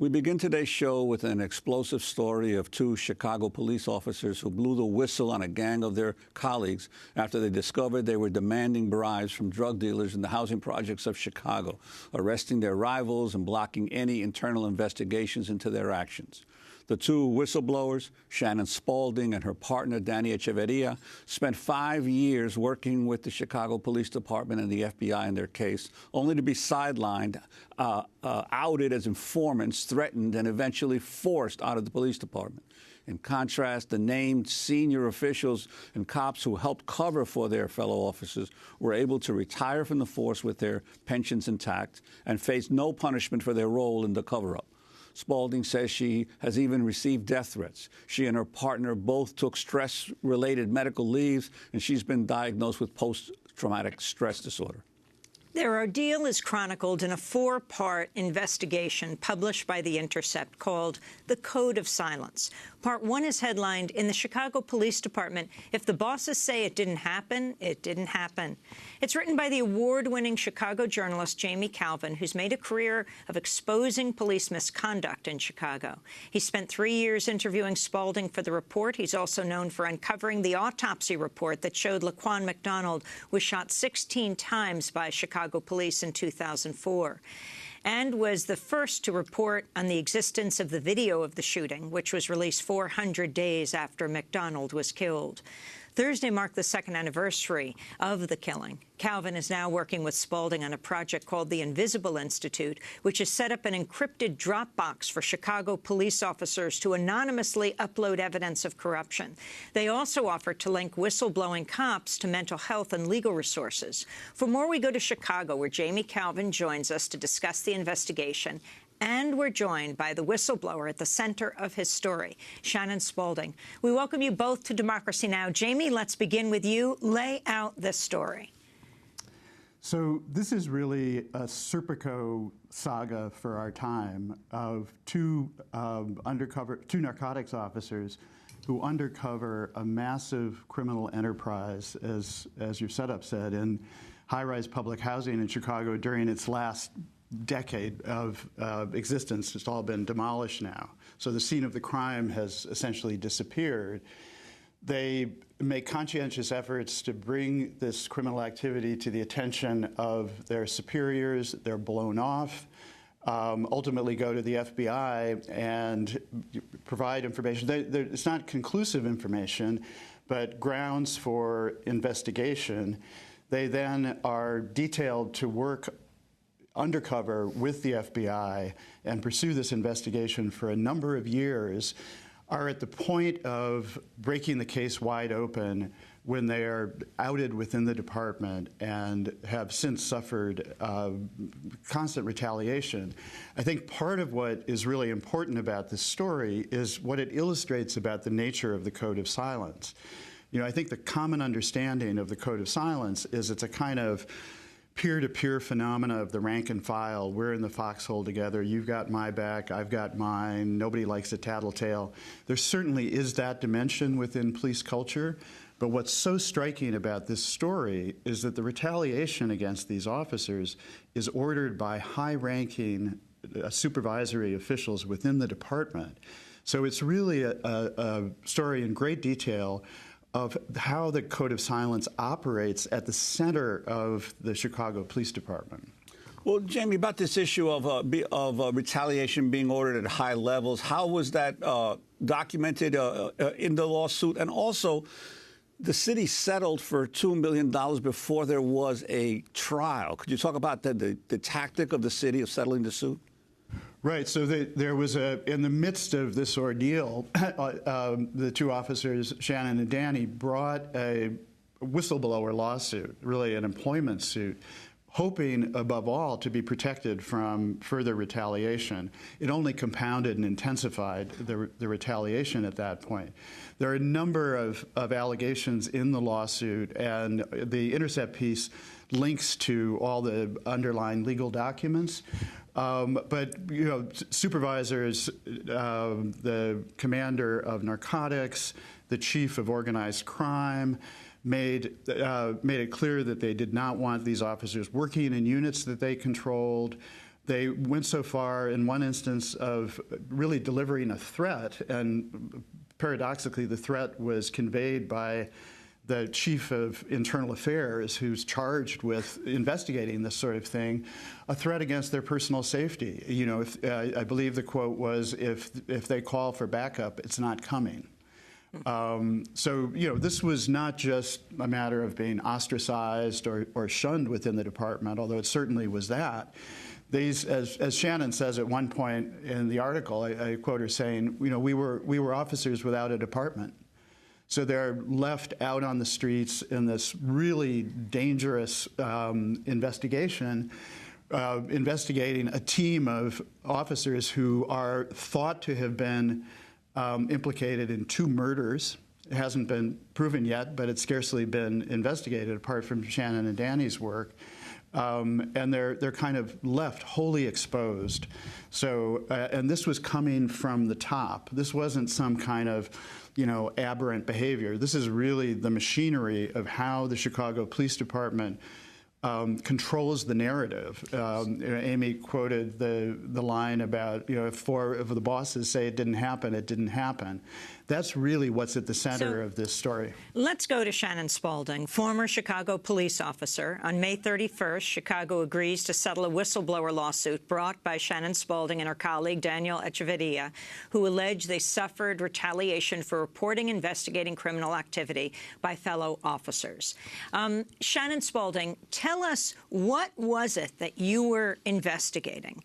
We begin today's show with an explosive story of two Chicago police officers who blew the whistle on a gang of their colleagues after they discovered they were demanding bribes from drug dealers in the housing projects of Chicago, arresting their rivals and blocking any internal investigations into their actions. The two whistleblowers, Shannon Spaulding and her partner, Danny Echeverria, spent 5 years working with the Chicago Police Department and the FBI in their case, only to be sidelined, outed as informants, threatened, and eventually forced out of the police department. In contrast, the named senior officials and cops who helped cover for their fellow officers were able to retire from the force with their pensions intact and face no punishment for their role in the cover-up. Spaulding says she has even received death threats. She and her partner both took stress-related medical leaves, and she's been diagnosed with post-traumatic stress disorder. Their ordeal is chronicled in a 4-part investigation published by The Intercept called The Code of Silence. Part 1 is headlined, "In the Chicago Police Department, if the bosses say it didn't happen, it didn't happen." It's written by the award-winning Chicago journalist Jamie Calvin, who's made a career of exposing police misconduct in Chicago. He spent 3 years interviewing Spaulding for the report. He's also known for uncovering the autopsy report that showed Laquan McDonald was shot 16 times by Chicago police in 2004, and was the first to report on the existence of the video of the shooting, which was released 400 days after McDonald was killed. Thursday marked the 2nd anniversary of the killing. Calvin is now working with Spaulding on a project called the Invisible Institute, which has set up an encrypted Dropbox for Chicago police officers to anonymously upload evidence of corruption. They also offer to link whistleblowing cops to mental health and legal resources. For more, we go to Chicago, where Jamie Calvin joins us to discuss the investigation. And we're joined by the whistleblower at the center of his story, Shannon Spaulding. We welcome you both to Democracy Now! Jamie, let's begin with you. Lay out this story. So this is really a Serpico saga for our time of two narcotics officers who undercover a massive criminal enterprise, as your setup said, in high-rise public housing in Chicago during its last decade of existence. It's all been demolished now. So the scene of the crime has essentially disappeared. They make conscientious efforts to bring this criminal activity to the attention of their superiors. They're blown off, ultimately go to the FBI and provide information. It's not conclusive information, but grounds for investigation. They then are detailed to work undercover with the FBI and pursue this investigation for a number of years, are at the point of breaking the case wide open when they are outed within the department and have since suffered constant retaliation. I think part of what is really important about this story is what it illustrates about the nature of the Code of Silence. You know, I think the common understanding of the Code of Silence is it's a kind of peer-to-peer phenomena of the rank and file. We're in the foxhole together. You've got my back. I've got mine. Nobody likes a tattletale. There certainly is that dimension within police culture. But what's so striking about this story is that the retaliation against these officers is ordered by high-ranking supervisory officials within the department. So it's really a story in great detail of how the Code of Silence operates at the center of the Chicago Police Department. Well, Jamie, about this issue of retaliation being ordered at high levels, how was that documented in the lawsuit? And also, the city settled for $2 million before there was a trial. Could you talk about the tactic of the city of settling the suit? Right. So there was in the midst of this ordeal, the two officers, Shannon and Danny, brought a whistleblower lawsuit, really an employment suit, hoping above all to be protected from further retaliation. It only compounded and intensified the retaliation at that point. There are a number of allegations in the lawsuit, and the Intercept piece links to all the underlying legal documents. But, you know, supervisors, the commander of narcotics, the chief of organized crime, made it clear that they did not want these officers working in units that they controlled. They went so far in one instance of really delivering a threat, and paradoxically, the threat was conveyed by the chief of internal affairs, who's charged with investigating this sort of thing, a threat against their personal safety. You know, I believe the quote was, if they call for backup, it's not coming. So, you know, this was not just a matter of being ostracized or shunned within the department, although it certainly was that. These, as Shannon says at one point in the article, I quote her saying, you know, we were officers without a department. So they're left out on the streets in this really dangerous investigation, investigating a team of officers who are thought to have been implicated in 2 murders. It hasn't been proven yet, but it's scarcely been investigated apart from Shannon and Danny's work. And they're kind of left wholly exposed. So, and this was coming from the top. This wasn't some kind of, you know, aberrant behavior. This is really the machinery of how the Chicago Police Department controls the narrative. Amy quoted the line about, you know, if 4 of the bosses say it didn't happen, it didn't happen. That's really what's at the center of this story. Let's go to Shannon Spaulding, former Chicago police officer. On May 31st, Chicago agrees to settle a whistleblower lawsuit brought by Shannon Spaulding and her colleague Daniel Echeverria, who allege they suffered retaliation for reporting investigating criminal activity by fellow officers. Shannon Spaulding, tell us, what was it that you were investigating?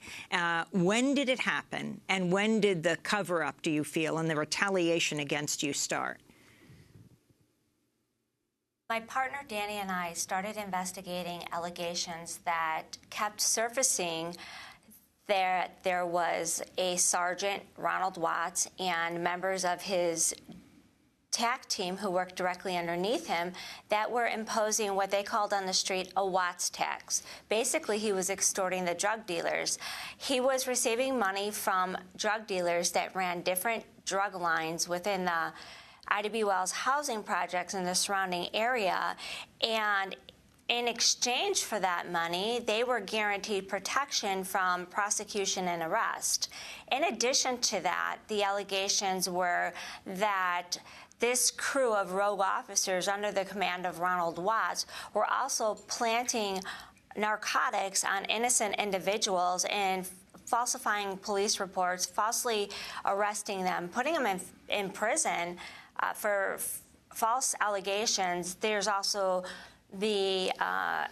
When did it happen? And when did the cover-up, do you feel, and the retaliation against you start? My partner Danny and I started investigating allegations that kept surfacing. There was a Sergeant, Ronald Watts, and members of his TAC team who worked directly underneath him that were imposing what they called on the street a Watts tax. Basically, he was extorting the drug dealers. He was receiving money from drug dealers that ran different drug lines within the Ida B. Wells housing projects in the surrounding area, and in exchange for that money, they were guaranteed protection from prosecution and arrest. In addition to that, the allegations were that this crew of rogue officers under the command of Ronald Watts were also planting narcotics on innocent individuals and falsifying police reports, falsely arresting them, putting them in prison for false allegations. There's also the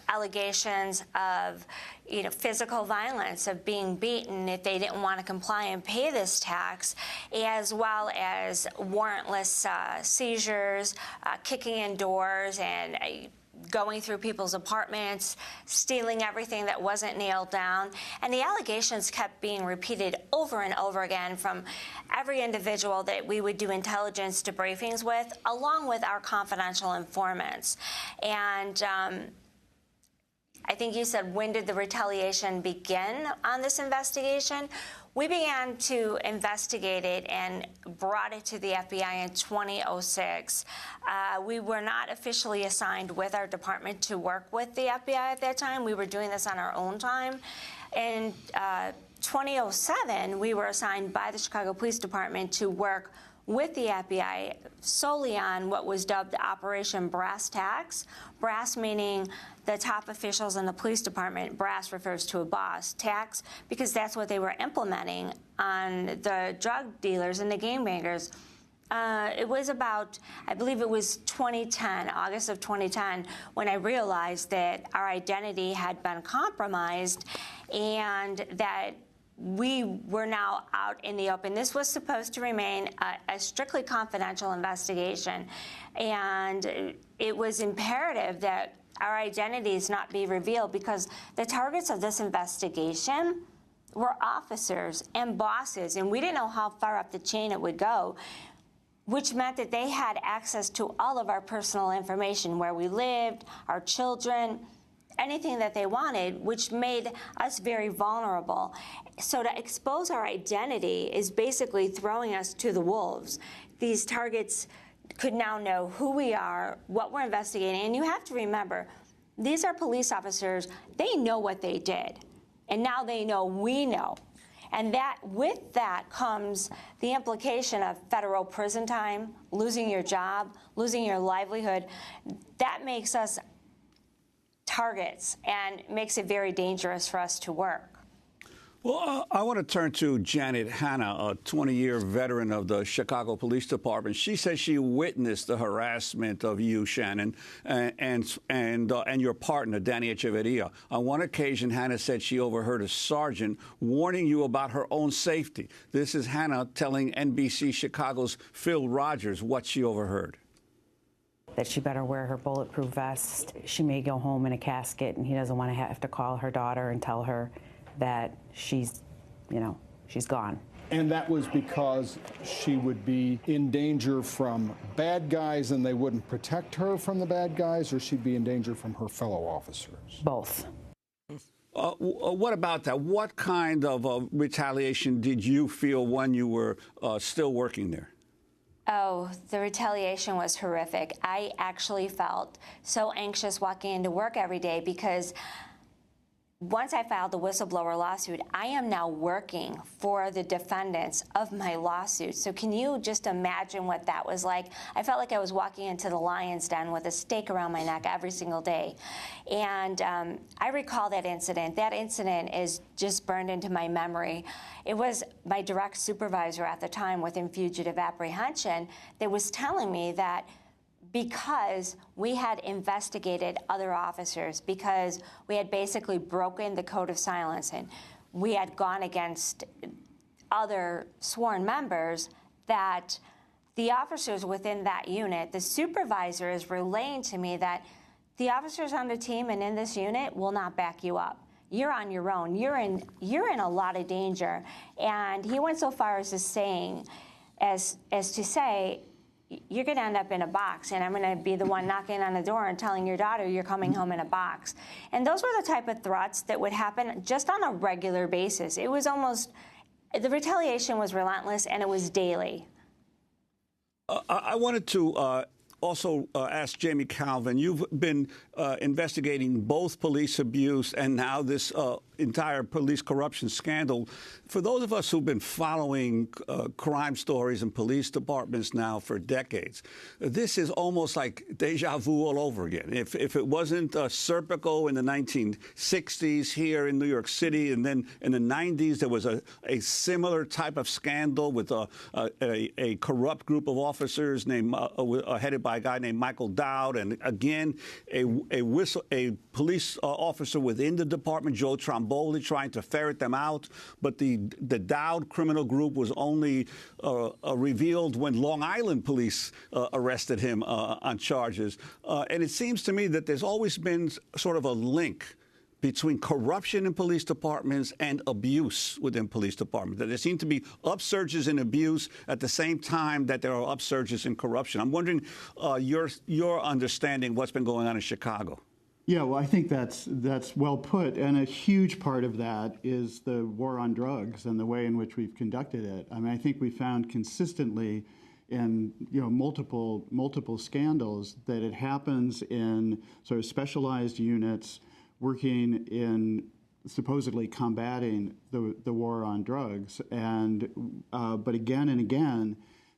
allegations of, you know, physical violence, of being beaten if they didn't want to comply and pay this tax, as well as warrantless seizures, kicking in doors and going through people's apartments, stealing everything that wasn't nailed down. And the allegations kept being repeated over and over again from every individual that we would do intelligence debriefings with, along with our confidential informants. And I think you said, when did the retaliation begin on this investigation? We began to investigate it and brought it to the FBI in 2006. We were not officially assigned with our department to work with the FBI at that time. We were doing this on our own time. In 2007, we were assigned by the Chicago Police Department to work with the FBI solely on what was dubbed Operation Brass Tacks. Brass meaning the top officials in the police department. Brass refers to a boss. Tax because that's what they were implementing on the drug dealers and the gangbangers. It was about, I believe it was 2010, August of 2010, when I realized that our identity had been compromised and that we were now out in the open. This was supposed to remain a strictly confidential investigation, and it was imperative that our identities not be revealed because the targets of this investigation were officers and bosses, and we didn't know how far up the chain it would go, which meant that they had access to all of our personal information, where we lived, our children, anything that they wanted, which made us very vulnerable. So to expose our identity is basically throwing us to the wolves. These targets could now know who we are, what we're investigating, and you have to remember, these are police officers. They know what they did. And now they know we know. And that, with that comes the implication of federal prison time, losing your job, losing your livelihood. That makes us targets and makes it very dangerous for us to work. Well, I want to turn to Janet Hanna, a 20-year veteran of the Chicago Police Department. She says she witnessed the harassment of you, Shannon, and your partner, Danny Echeverria. On one occasion, Hanna said she overheard a sergeant warning you about her own safety. This is Hanna telling NBC Chicago's Phil Rogers what she overheard. That she better wear her bulletproof vest. She may go home in a casket, and he doesn't want to have to call her daughter and tell her that she's gone. And that was because she would be in danger from bad guys and they wouldn't protect her from the bad guys, or she'd be in danger from her fellow officers? Both. What about that? What kind of retaliation did you feel when you were still working there? Oh, the retaliation was horrific. I actually felt so anxious walking into work every day because once I filed the whistleblower lawsuit, I am now working for the defendants of my lawsuit. So can you just imagine what that was like? I felt like I was walking into the lion's den with a stake around my neck every single day. And I recall that incident. That incident is just burned into my memory. It was my direct supervisor at the time within fugitive apprehension that was telling me that because we had investigated other officers, because we had basically broken the code of silence and we had gone against other sworn members, that the officers within that unit, the supervisor is relaying to me that the officers on the team and in this unit will not back you up. You're on your own. You're in a lot of danger. And he went so far as to say, you're going to end up in a box, and I'm going to be the one knocking on the door and telling your daughter you're coming home in a box. And those were the type of threats that would happen just on a regular basis. It was almost, the retaliation was relentless, and it was daily. I wanted to also ask Jamie Calvin, you've been investigating both police abuse and now this entire police corruption scandal. For those of us who've been following crime stories in police departments now for decades, this is almost like deja vu all over again. If it wasn't Serpico in the 1960s here in New York City, and then in the 90s there was a similar type of scandal with a corrupt group of officers named headed by a guy named Michael Dowd, and again a police officer within the department, Joe Tromboli, trying to ferret them out. But the Dowd criminal group was only revealed when Long Island police arrested him on charges. And it seems to me that there's always been sort of a link between corruption in police departments and abuse within police departments. That there seem to be upsurges in abuse at the same time that there are upsurges in corruption. I'm wondering your understanding what's been going on in Chicago. Yeah, well, I think that's well put, and a huge part of that is the war on drugs and the way in which we've conducted it. I mean, I think we found consistently in multiple scandals that it happens in sort of specialized units working in supposedly combating the war on drugs, and but again and again,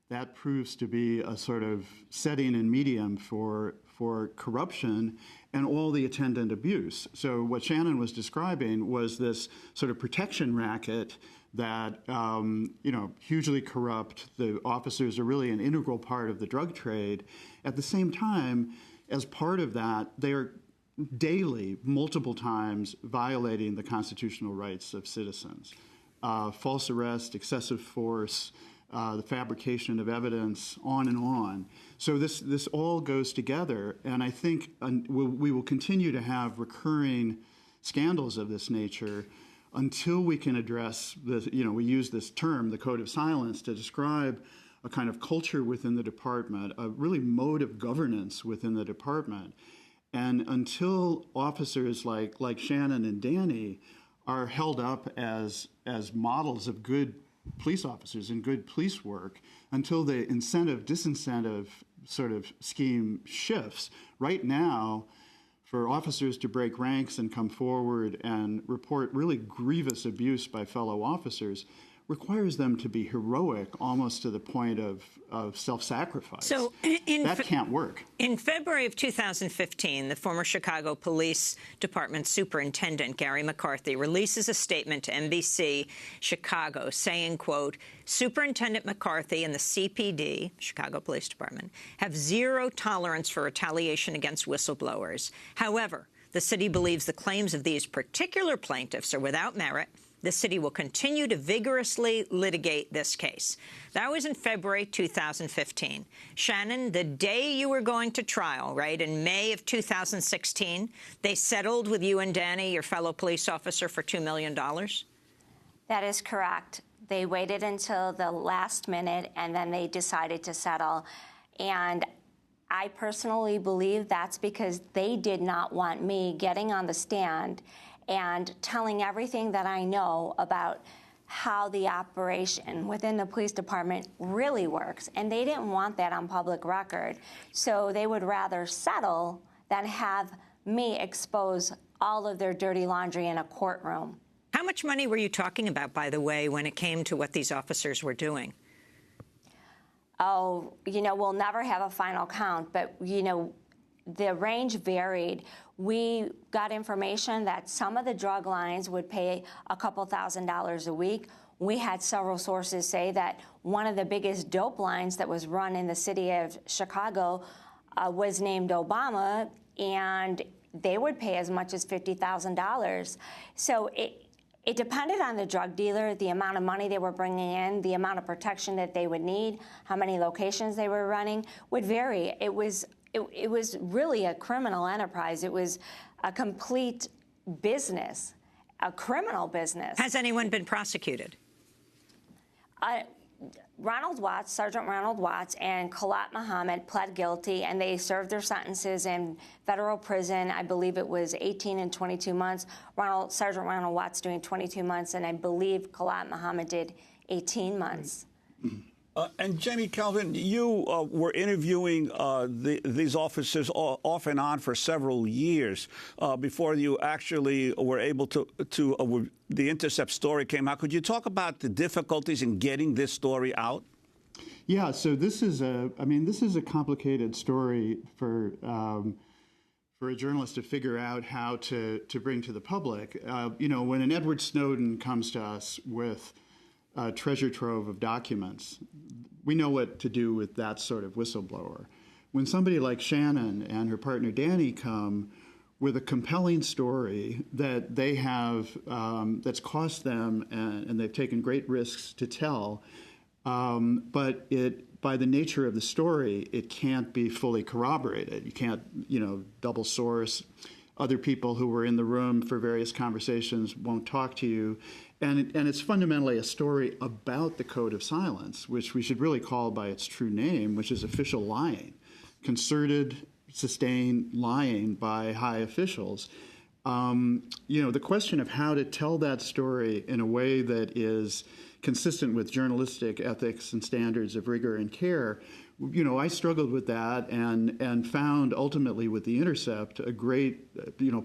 that proves to be a sort of setting and medium for corruption and all the attendant abuse. So what Shannon was describing was this sort of protection racket that hugely corrupt. The officers are really an integral part of the drug trade. At the same time, as part of that, they are daily, multiple times, violating the constitutional rights of citizens. False arrest, excessive force, the fabrication of evidence, on and on. So this all goes together, and I think we will continue to have recurring scandals of this nature until we can address the, we use this term, the code of silence, to describe a kind of culture within the department, a really mode of governance within the department. And until officers like Shannon and Danny are held up as models of good police officers and good police work, until the incentive-disincentive sort of scheme shifts, right now, for officers to break ranks and come forward and report really grievous abuse by fellow officers requires them to be heroic, almost to the point of self-sacrifice. So that can't work. In February of 2015, the former Chicago Police Department Superintendent, Gary McCarthy, releases a statement to NBC Chicago saying, quote, Superintendent McCarthy and the CPD, Chicago Police Department, have zero tolerance for retaliation against whistleblowers. However, the city believes the claims of these particular plaintiffs are without merit. The city will continue to vigorously litigate this case. That was in February 2015. Shannon, the day you were going to trial, right, in May of 2016, they settled with you and Danny, your fellow police officer, for $2 million? That is correct. They waited until the last minute, and then they decided to settle. And I personally believe that's because they did not want me getting on the stand and telling everything that I know about how the operation within the police department really works. And they didn't want that on public record. So they would rather settle than have me expose all of their dirty laundry in a courtroom. How much money were you talking about, by the way, when it came to what these officers were doing? Oh, we'll never have a final count, but, the range varied. We got information that some of the drug lines would pay a couple $1,000s a week. We had several sources say that one of the biggest dope lines that was run in the city of Chicago was named Obama, and they would pay as much as $50,000. So it depended on the drug dealer, the amount of money they were bringing in, the amount of protection that they would need, how many locations they were running would vary. It was really a criminal enterprise. It was a complete business, a criminal business. Has anyone been prosecuted? Ronald Watts, Sergeant Ronald Watts, and Khalat Muhammad pled guilty, and they served their sentences in federal prison. I believe it was 18 and 22 months. Sergeant Ronald Watts doing 22 months, and I believe Khalat Muhammad did 18 months. And Jamie Calvin, you were interviewing these officers off and on for several years before you actually were able to the Intercept story came out. Could you talk about the difficulties in getting this story out? Yeah, so this is a complicated story for a journalist to figure out how to bring to the public. When an Edward Snowden comes to us with a treasure trove of documents, we know what to do with that sort of whistleblower. When somebody like Shannon and her partner Danny come with a compelling story that they have, that's cost them, and they've taken great risks to tell, but by the nature of the story, it can't be fully corroborated. You can't, double source. Other people who were in the room for various conversations won't talk to you. And it's fundamentally a story about the Code of Silence, which we should really call by its true name, which is official lying, concerted, sustained lying by high officials. The question of how to tell that story in a way that is consistent with journalistic ethics and standards of rigor and care, I struggled with that and found ultimately with The Intercept a great,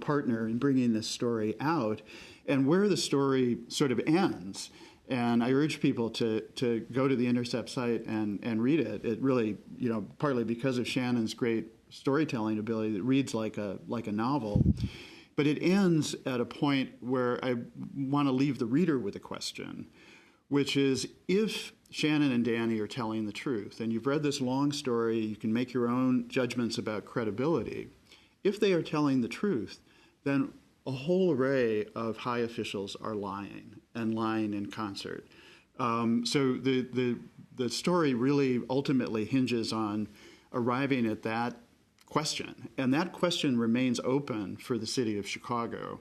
partner in bringing this story out. And where the story sort of ends, and I urge people to go to the Intercept site and read it. It really, partly because of Shannon's great storytelling ability, it reads like a novel. But it ends at a point where I want to leave the reader with a question, which is, if Shannon and Danny are telling the truth, and you've read this long story, you can make your own judgments about credibility. If they are telling the truth, then a whole array of high officials are lying, and lying in concert. So the story really ultimately hinges on arriving at that question, and that question remains open for the city of Chicago.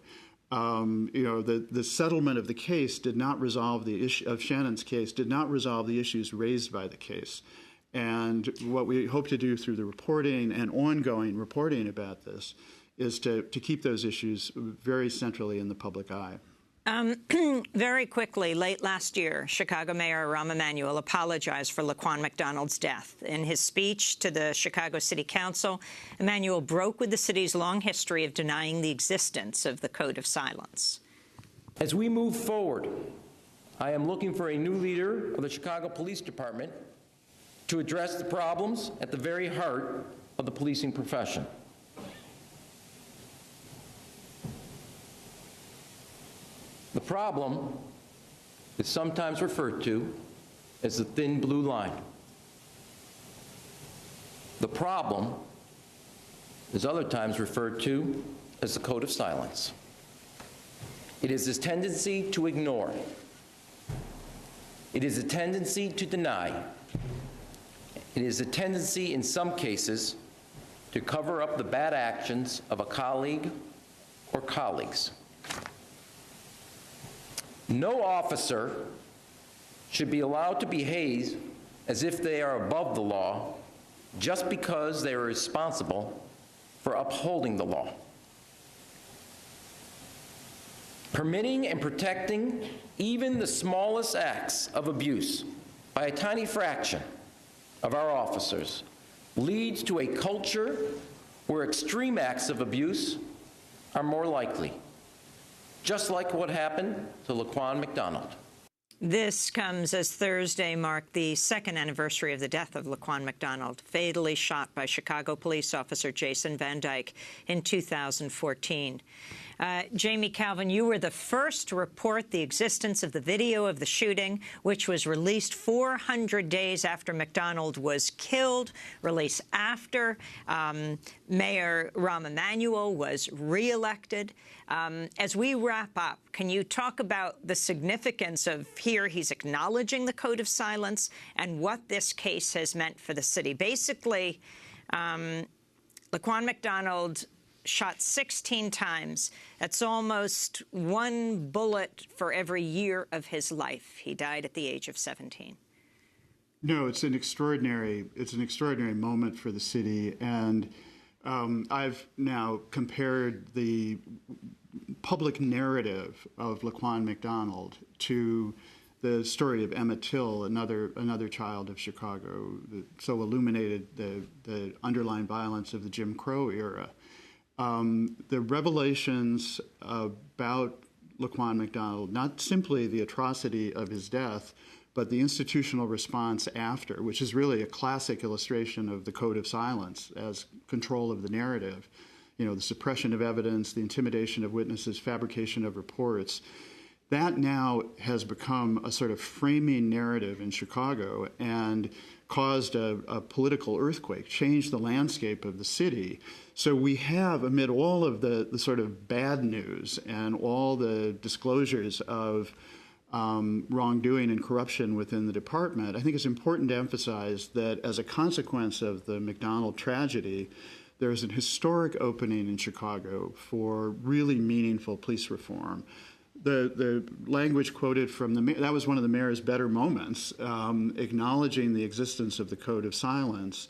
The settlement of the case did not resolve the issue of Shannon's case, did not resolve the issues raised by the case. And what we hope to do through the reporting and ongoing reporting about this is to keep those issues very centrally in the public eye. Very quickly, late last year, Chicago Mayor Rahm Emanuel apologized for Laquan McDonald's death. In his speech to the Chicago City Council, Emanuel broke with the city's long history of denying the existence of the Code of Silence. As we move forward, I am looking for a new leader of the Chicago Police Department to address the problems at the very heart of the policing profession. The problem is sometimes referred to as the thin blue line. The problem is other times referred to as the Code of Silence. It is this tendency to ignore. It is a tendency to deny. It is a tendency, in some cases, to cover up the bad actions of a colleague or colleagues. No officer should be allowed to behave as if they are above the law just because they are responsible for upholding the law. Permitting and protecting even the smallest acts of abuse by a tiny fraction of our officers leads to a culture where extreme acts of abuse are more likely, just like what happened to Laquan McDonald. This comes as Thursday marked the second anniversary of the death of Laquan McDonald, fatally shot by Chicago police officer Jason Van Dyke in 2014. Jamie Calvin, you were the first to report the existence of the video of the shooting, which was released 400 days after McDonald was killed, released after Mayor Rahm Emanuel was reelected. As we wrap up, can you talk about the significance of here he's acknowledging the Code of Silence and what this case has meant for the city? Basically, Laquan McDonald shot 16 times. That's almost one bullet for every year of his life. He died at the age of 17. No, it's an extraordinary moment for the city, and I've now compared the public narrative of Laquan McDonald to the story of Emmett Till, another child of Chicago, that so illuminated the underlying violence of the Jim Crow era. The revelations about Laquan McDonald, not simply the atrocity of his death, but the institutional response after, which is really a classic illustration of the Code of Silence as control of the narrative. You know, the suppression of evidence, the intimidation of witnesses, fabrication of reports. That now has become a sort of framing narrative in Chicago and caused a political earthquake, changed the landscape of the city. So we have, amid all of the sort of bad news and all the disclosures of wrongdoing and corruption within the department, I think it's important to emphasize that as a consequence of the McDonald tragedy, there's an historic opening in Chicago for really meaningful police reform. The language quoted from the mayor, that was one of the mayor's better moments, acknowledging the existence of the Code of Silence.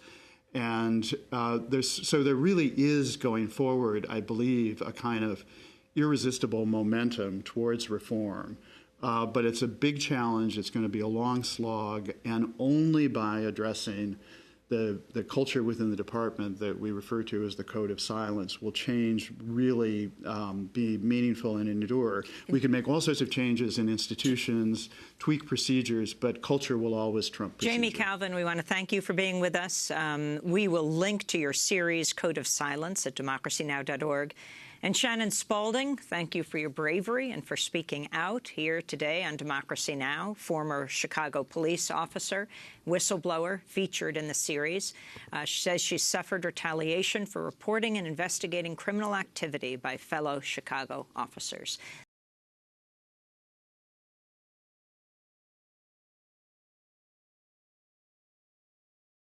And so there really is going forward, I believe, a kind of irresistible momentum towards reform. But it's a big challenge. It's going to be a long slog, and only by addressing the culture within the department that we refer to as the Code of Silence will change, really be meaningful and endure. We can make all sorts of changes in institutions, tweak procedures, but culture will always trump procedure. Jamie Calvin, we want to thank you for being with us. We will link to your series, Code of Silence, at democracynow.org. And Shannon Spalding, thank you for your bravery and for speaking out here today on Democracy Now!, former Chicago police officer, whistleblower, featured in the series. She says she suffered retaliation for reporting and investigating criminal activity by fellow Chicago officers.